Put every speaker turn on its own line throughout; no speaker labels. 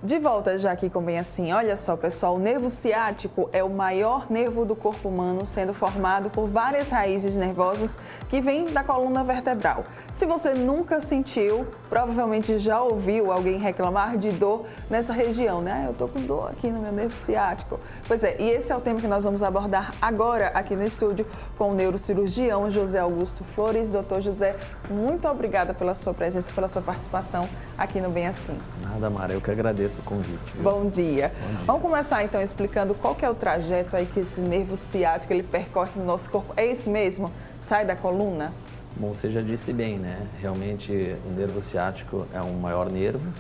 De volta já aqui com Bem Assim. Olha só, pessoal, o nervo ciático é o maior nervo do corpo humano, sendo formado por várias raízes nervosas que vêm da coluna vertebral. Se você nunca sentiu, provavelmente já ouviu alguém reclamar de dor nessa região, né? Eu tô com dor aqui no meu nervo ciático. Pois é, e esse é o tema que nós vamos abordar agora aqui no estúdio com o neurocirurgião José Augusto Flores. Doutor José, muito obrigada pela sua presença, pela sua participação aqui no Bem Assim.
Nada, Mara, eu que agradeço o convite. Viu?
Bom dia.
Bom dia.
Vamos começar então explicando qual que é o trajeto aí que esse nervo ciático ele percorre no nosso corpo. É esse mesmo? Sai da coluna?
Bom, você já disse bem, né? Realmente o nervo ciático é um maior nervo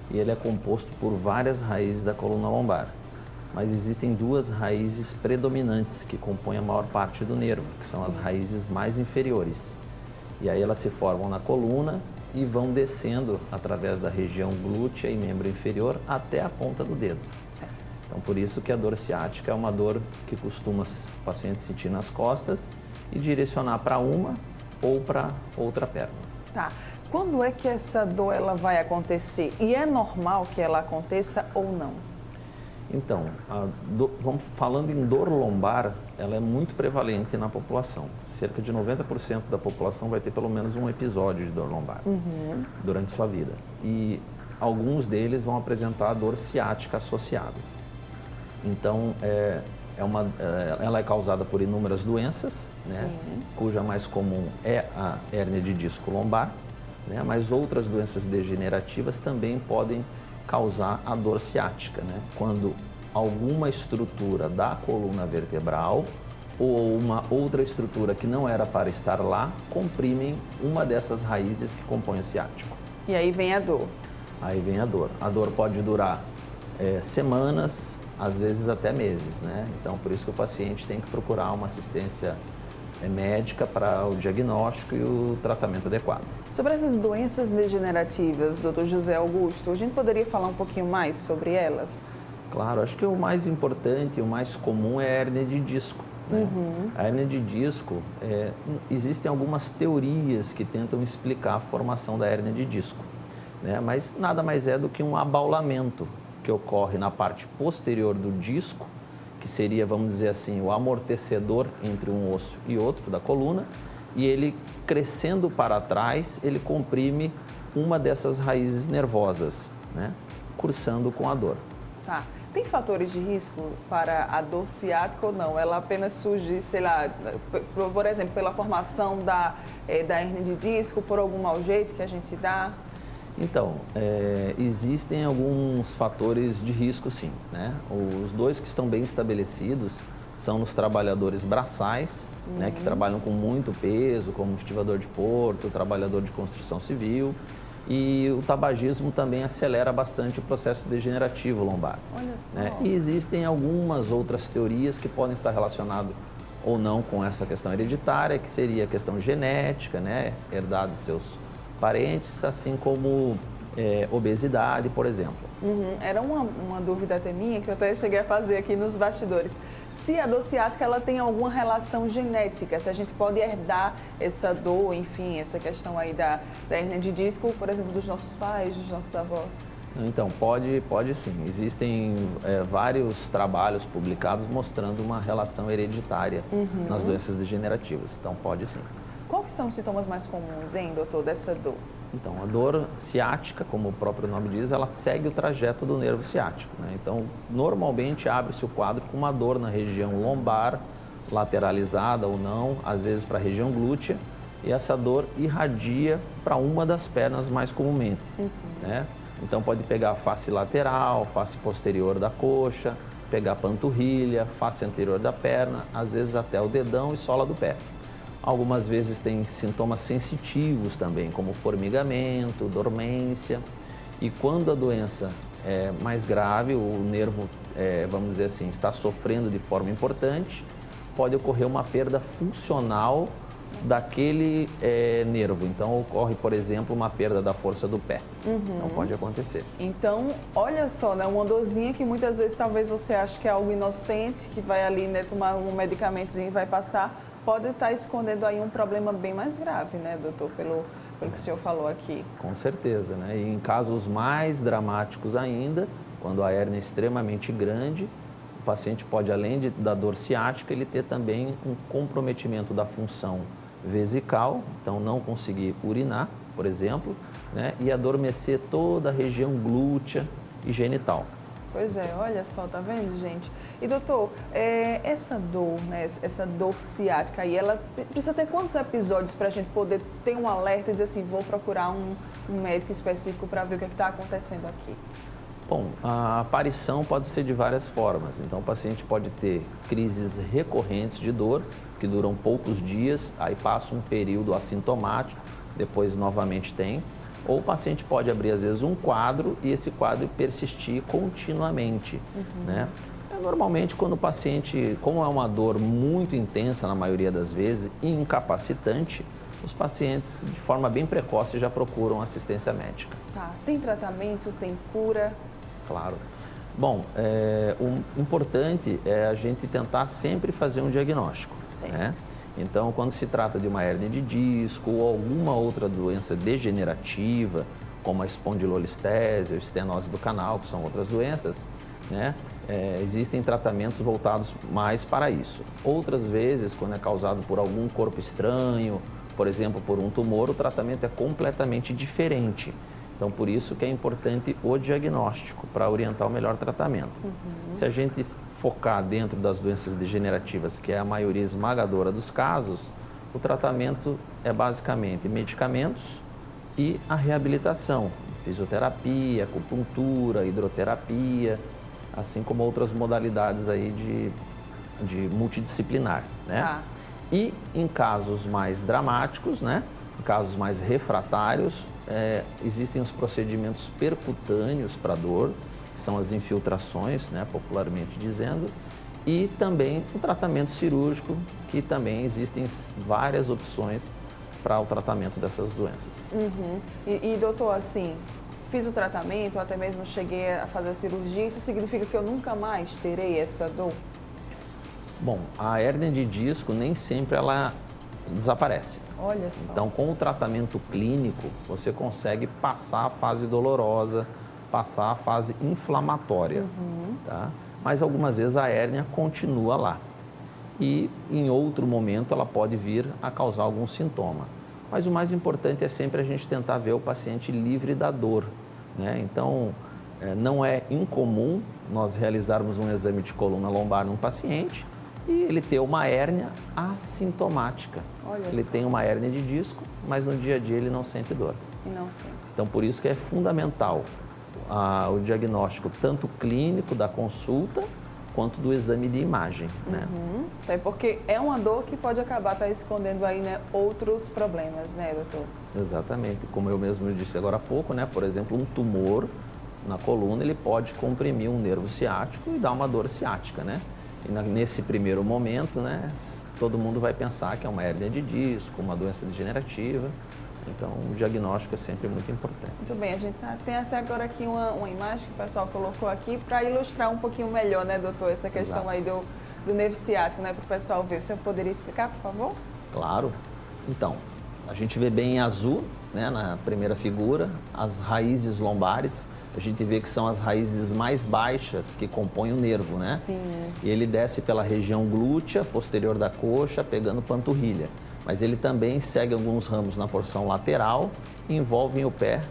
e ele é composto por várias raízes da coluna lombar. Mas existem duas raízes predominantes que compõem a maior parte do nervo, que são as raízes mais inferiores. E aí elas se formam na coluna e vão descendo através da região glútea e membro inferior até a ponta do dedo.
Certo.
Então, por isso que a dor ciática é uma dor que costuma o paciente sentir nas costas e direcionar para uma ou para outra perna.
Tá. Quando é que essa dor ela vai acontecer? E é normal que ela aconteça ou não?
Então, vamos falando em dor lombar, ela é muito prevalente na população. Cerca de 90% da população vai ter pelo menos um episódio de dor lombar durante sua vida. E alguns deles vão apresentar dor ciática associada. Então, ela é causada por inúmeras doenças, né, cuja mais comum é a hérnia de disco lombar, né, mas outras doenças degenerativas também podem causar a dor ciática, né? Quando alguma estrutura da coluna vertebral ou uma outra estrutura que não era para estar lá comprimem uma dessas raízes que compõem o ciático.
E aí vem a dor.
Aí vem a dor. A dor pode durar semanas, às vezes até meses, né? Então, por isso que o paciente tem que procurar uma assistência médica para o diagnóstico e o tratamento adequado.
Sobre essas doenças degenerativas, doutor José Augusto, a gente poderia falar um pouquinho mais sobre elas?
Claro, acho que o mais importante e o mais comum é a hérnia de disco. Né? A hérnia de disco, existem algumas teorias que tentam explicar a formação da hérnia de disco, né? Mas nada mais é do que um abaulamento que ocorre na parte posterior do disco, que seria, vamos dizer assim, o amortecedor entre um osso e outro da coluna, e ele crescendo para trás, ele comprime uma dessas raízes nervosas, né, cursando com a dor.
Tá. Tem fatores de risco para a dor ciática ou não? Ela apenas surge, sei lá, por exemplo, pela formação da hérnia de disco, por algum mau jeito que a gente dá?
Então, existem alguns fatores de risco, sim, né? Os dois que estão bem estabelecidos são nos trabalhadores braçais, né, que trabalham com muito peso, como estivador de porto, trabalhador de construção civil, e o tabagismo também acelera bastante o processo degenerativo lombar.
Olha só.
Né? E existem algumas outras teorias que podem estar relacionadas ou não com essa questão hereditária, que seria a questão genética, né, herdada de seus parentes, assim como obesidade, por exemplo.
Era uma dúvida até minha que eu até cheguei a fazer aqui nos bastidores. Se a dor ciática ela tem alguma relação genética, se a gente pode herdar essa dor, enfim, essa questão aí da hérnia de disco, por exemplo, dos nossos pais, dos nossos avós.
Então, pode sim. Existem vários trabalhos publicados mostrando uma relação hereditária nas doenças degenerativas. Então, pode sim.
Quais são os sintomas mais comuns, hein, doutor, dessa dor?
Então, a dor ciática, como o próprio nome diz, ela segue o trajeto do nervo ciático, né? Então, normalmente abre-se o quadro com uma dor na região lombar, lateralizada ou não, às vezes para a região glútea, e essa dor irradia para uma das pernas mais comumente, né? Então, pode pegar a face lateral, face posterior da coxa, pegar a panturrilha, face anterior da perna, às vezes até o dedão e sola do pé. Algumas vezes tem sintomas sensitivos também, como formigamento, dormência. E quando a doença é mais grave, o nervo, vamos dizer assim, está sofrendo de forma importante, pode ocorrer uma perda funcional daquele nervo. Então, ocorre, por exemplo, uma perda da força do pé. Então, pode acontecer.
Então, olha só, né, uma dorzinha que muitas vezes talvez você ache que é algo inocente, que vai ali, né, tomar um medicamentozinho e vai passar, pode estar escondendo aí um problema bem mais grave, né, doutor, pelo que o senhor falou aqui.
Com certeza, né? E em casos mais dramáticos ainda, Quando a hérnia é extremamente grande, o paciente pode, além da dor ciática, ele ter também um comprometimento da função vesical, então não conseguir urinar, por exemplo, né? E adormecer toda a região glútea e genital.
Pois é, olha só, tá vendo, gente? E doutor, essa dor, né, essa dor ciática aí, ela precisa ter quantos episódios para a gente poder ter um alerta e dizer assim, vou procurar um médico específico para ver o que está acontecendo aqui?
Bom, a aparição pode ser de várias formas. Então, o paciente pode ter crises recorrentes de dor, que duram poucos dias, aí passa um período assintomático, depois novamente tem. Ou o paciente pode abrir, às vezes, um quadro e esse quadro persistir continuamente, né? Normalmente, quando o paciente, como é uma dor muito intensa na maioria das vezes, e incapacitante, os pacientes, de forma bem precoce, já procuram assistência médica.
Tá. Tem tratamento, tem cura?
Claro. Bom, o importante é a gente tentar sempre fazer um diagnóstico, né? Então, quando se trata de uma hérnia de disco ou alguma outra doença degenerativa, como a espondilolistese ou estenose do canal, que são outras doenças, né? Existem tratamentos voltados mais para isso. Outras vezes, quando é causado por algum corpo estranho, por exemplo, por um tumor, o tratamento é completamente diferente. Então, por isso que é importante o diagnóstico para orientar o melhor tratamento. Se a gente focar dentro das doenças degenerativas, que é a maioria esmagadora dos casos, o tratamento é basicamente medicamentos e a reabilitação, fisioterapia, acupuntura, hidroterapia, assim como outras modalidades aí de multidisciplinar, né?
Ah.
E em casos mais dramáticos, né? Em casos mais refratários, existem os procedimentos percutâneos para dor, que são as infiltrações, né, popularmente dizendo, e também o tratamento cirúrgico, que também existem várias opções para o tratamento dessas doenças.
E doutor, assim, fiz o tratamento, até mesmo cheguei a fazer a cirurgia, isso significa que eu nunca mais terei essa dor?
Bom, a hérnia de disco nem sempre ela desaparece.
Olha só.
Então, com o tratamento clínico, você consegue passar a fase dolorosa, passar a fase inflamatória, tá? Mas algumas vezes a hérnia continua lá. E em outro momento ela pode vir a causar algum sintoma. Mas o mais importante é sempre a gente tentar ver o paciente livre da dor, né? Então, não é incomum nós realizarmos um exame de coluna lombar num paciente e ele ter uma hérnia assintomática.
Olha
ele
só.
tem uma hérnia de disco, mas no dia a dia ele não sente dor.
E não sente.
Então, por isso que é fundamental o diagnóstico tanto clínico da consulta quanto do exame de imagem, né?
É porque é uma dor que pode acabar escondendo aí, né, outros problemas, né, doutor?
Exatamente. Como eu mesmo disse agora há pouco, né? Por exemplo, um tumor na coluna, ele pode comprimir um nervo ciático e dar uma dor ciática, né? E nesse primeiro momento, né, todo mundo vai pensar que é uma hérnia de disco, uma doença degenerativa. Então, o diagnóstico é sempre muito importante.
Muito bem, a gente tem até agora aqui uma imagem que o pessoal colocou aqui para ilustrar um pouquinho melhor, né, doutor, essa questão
Exato.
aí do nervo ciático, né, para o pessoal ver. O senhor poderia explicar, por favor?
Claro. Então, a gente vê bem em azul, né, na primeira figura, as raízes lombares. A gente vê que são as raízes mais baixas que compõem o nervo, né?
Sim.
E ele desce pela região glútea, posterior da coxa, pegando panturrilha. Mas ele também segue alguns ramos na porção lateral e envolvem o pé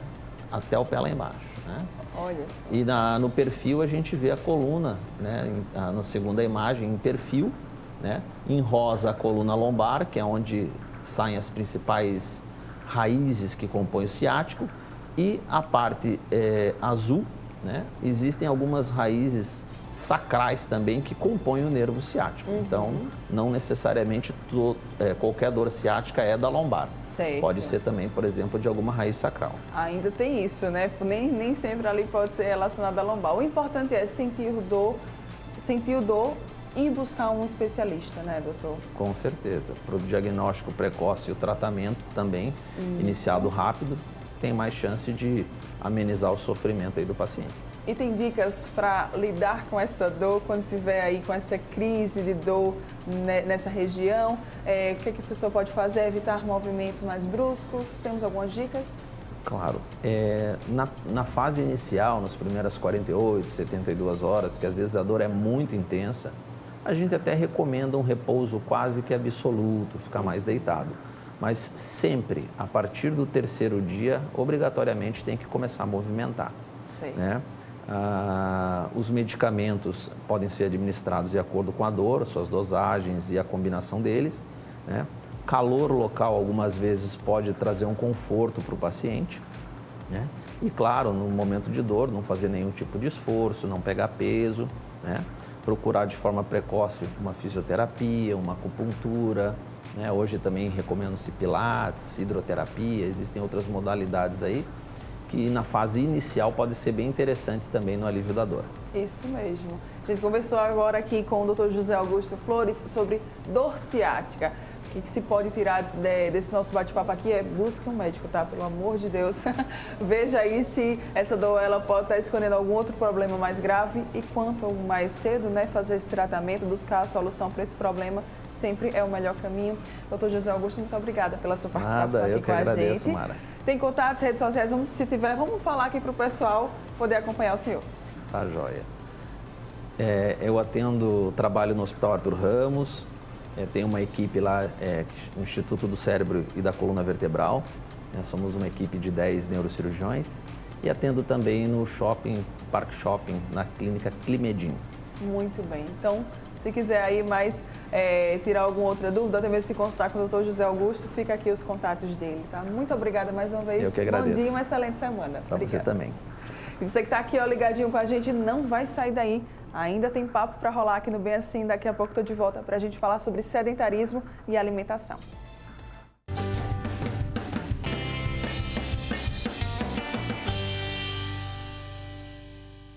até o pé lá embaixo, né?
Olha só.
E no perfil a gente vê a coluna, né? Na segunda imagem, em perfil, né? Em rosa a coluna lombar, que é onde saem as principais raízes que compõem o ciático. E a parte azul, né? Existem algumas raízes sacrais também que compõem o nervo ciático. Então, não necessariamente qualquer dor ciática é da lombar.
Certo.
Pode ser também, por exemplo, de alguma raiz sacral.
Ainda tem isso, né? Nem sempre ali pode ser relacionado à lombar. O importante é sentir dor e buscar um especialista, né, doutor?
Com certeza. Para o diagnóstico precoce e o tratamento também, iniciado rápido, tem mais chance de amenizar o sofrimento aí do paciente.
E tem dicas para lidar com essa dor quando tiver aí com essa crise de dor nessa região? O que a pessoa pode fazer? Evitar movimentos mais bruscos? Temos algumas dicas?
Claro. Na fase inicial, nas primeiras 48, 72 horas, que às vezes a dor é muito intensa, a gente até recomenda um repouso quase que absoluto, ficar mais deitado. Mas sempre, a partir do terceiro dia, obrigatoriamente tem que começar a movimentar. Né? Os medicamentos podem ser administrados de acordo com a dor, suas dosagens e a combinação deles. Né? Calor local, algumas vezes, pode trazer um conforto para o paciente. Né? E, claro, no momento de dor, não fazer nenhum tipo de esforço, não pegar peso. Né? Procurar de forma precoce uma fisioterapia, uma acupuntura. Né? Hoje também recomendo-se pilates, hidroterapia, existem outras modalidades aí que na fase inicial pode ser bem interessante também no alívio da dor.
Isso mesmo. A gente conversou agora aqui com o Dr. José Augusto Flores sobre dor ciática. O que se pode tirar desse nosso bate-papo aqui é busque um médico, tá? Pelo amor de Deus. Veja aí se essa dor ela pode estar escondendo algum outro problema mais grave e quanto mais cedo, né, fazer esse tratamento, buscar a solução para esse problema sempre é o melhor caminho. Dr. José Augusto, muito obrigada pela sua participação aqui com a gente.
Mara.
Tem contatos, redes sociais, se tiver, vamos falar aqui para o pessoal poder acompanhar o senhor.
Tá joia. Eu trabalho no Hospital Arthur Ramos, tenho uma equipe lá, no Instituto do Cérebro e da Coluna Vertebral. Somos uma equipe de 10 neurocirurgiões e atendo também no Parque Shopping, na clínica Climedim.
Muito bem. Então, se quiser aí mais tirar alguma outra dúvida, até mesmo se consultar com o Dr. José Augusto, fica aqui os contatos dele, tá? Muito obrigada mais uma vez.
Eu que agradeço.
Bom dia e uma excelente semana.
Para você também.
E você que está aqui ligadinho com a gente, não vai sair daí. Ainda tem papo para rolar aqui no Bem Assim. Daqui a pouco estou de volta para a gente falar sobre sedentarismo e alimentação.